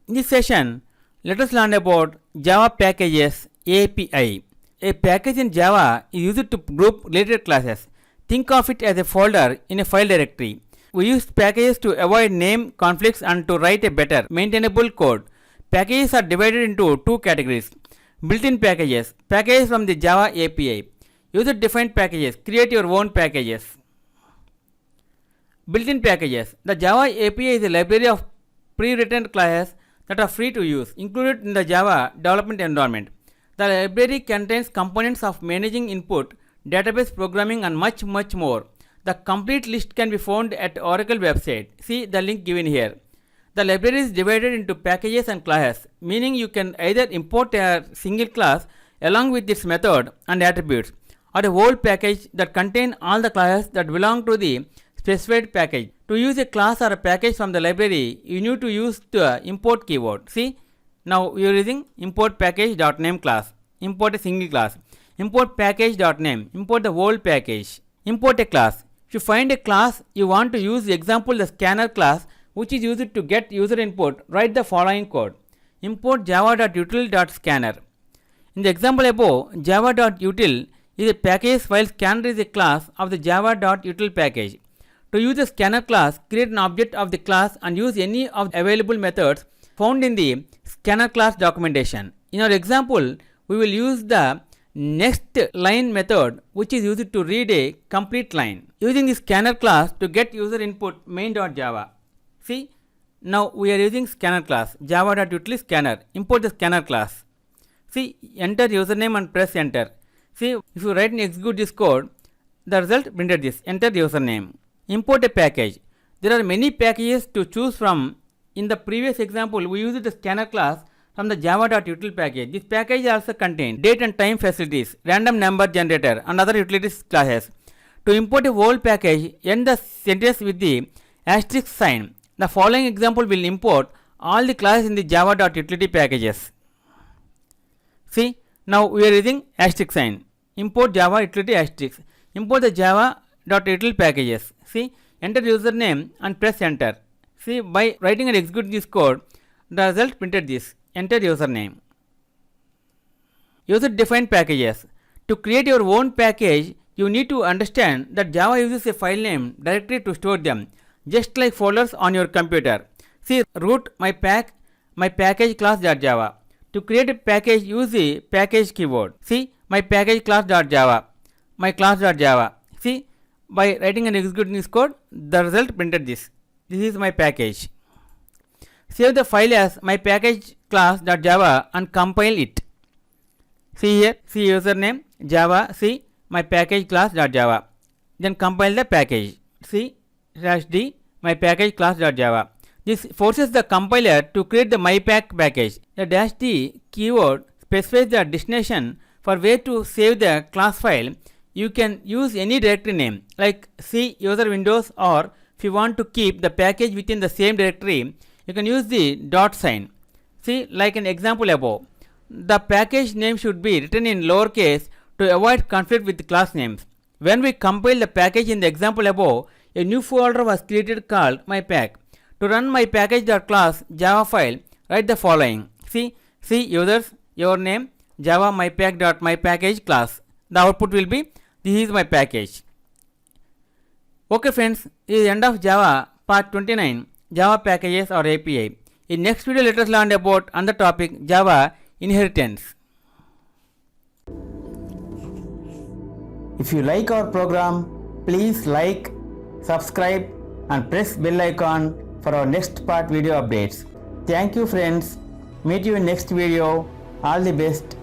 In this session, let us learn about Java Packages API. A package in Java is used to group related classes. Think of it as a folder in a file directory. We use packages to avoid name conflicts and to write a better, maintainable code. Packages are divided into two categories. Built-in packages, packages from the Java API. User-defined packages, create your own packages. Built-in packages. The Java API is a library of pre-written classes that are free to use, included in the Java development environment. The library contains components of managing input, database programming and much more. The complete list can be found at Oracle website. See the link given here. The library is divided into packages and classes, meaning you can either import a single class along with its method and attributes, or a whole package that contain all the classes that belong to the specified package. To use a class or a package from the library, you need to use the import keyword. See, now we are using import package.name class. Import a single class. Import package.name. Import the whole package. Import a class. If you find a class you want to use, example the scanner class, which is used to get user input, write the following code. Import java.util.scanner. In the example above, java.util is a package while scanner is a class of the java.util package. To use the scanner class, create an object of the class and use any of the available methods found in the scanner class documentation. In our example, we will use the next line method, which is used to read a complete line. Using the scanner class to get user input main.java. See, now we are using scanner class, java.util scanner. Import the scanner class. See, enter username and press enter. See, if you write and execute this code, the result printed this. Enter username. Import a package. There are many packages to choose from. In the previous example, we used the scanner class from the java.util package. This package also contains date and time facilities, random number generator and other utilities classes. To import a whole package, end the sentence with the asterisk sign. The following example will import all the classes in the java.utility packages. See, now we are using asterisk sign. Import java utility asterisk. Import the java.util packages. See, enter username and press enter. See, by writing and executing this code, the result printed this. Enter username. User-defined packages. To create your own package, you need to understand that Java uses a file name directory to store them, just like folders on your computer. See, root my package class.java. To create a package, use the package keyword. See, my package class.java, my class.java. See, by writing and executing this code, the result printed this. This is my package. Save the file as my package class.java and compile it. See here, see username java, see my package class.java. Then compile the package. See /d my package class.java. This forces the compiler to create the mypack package. The -d keyword specifies the destination for where to save the class file. You can use any directory name like C user windows, or if you want to keep the package within the same directory, you can use the dot sign. See, like an example above. The package name should be written in lowercase to avoid conflict with class names. When we compile the package in the example above, a new folder was created called mypack. To run my package.class Java file, write the following. See users, your name, Java mypack.mypackage class. The output will be, this is my package. Okay friends, this is the end of Java part 29, Java packages or API. In next video, let us learn about another topic, Java inheritance. If you like our program, please like, subscribe and press bell icon for our next part video updates. Thank you friends. Meet you in next video. All the best.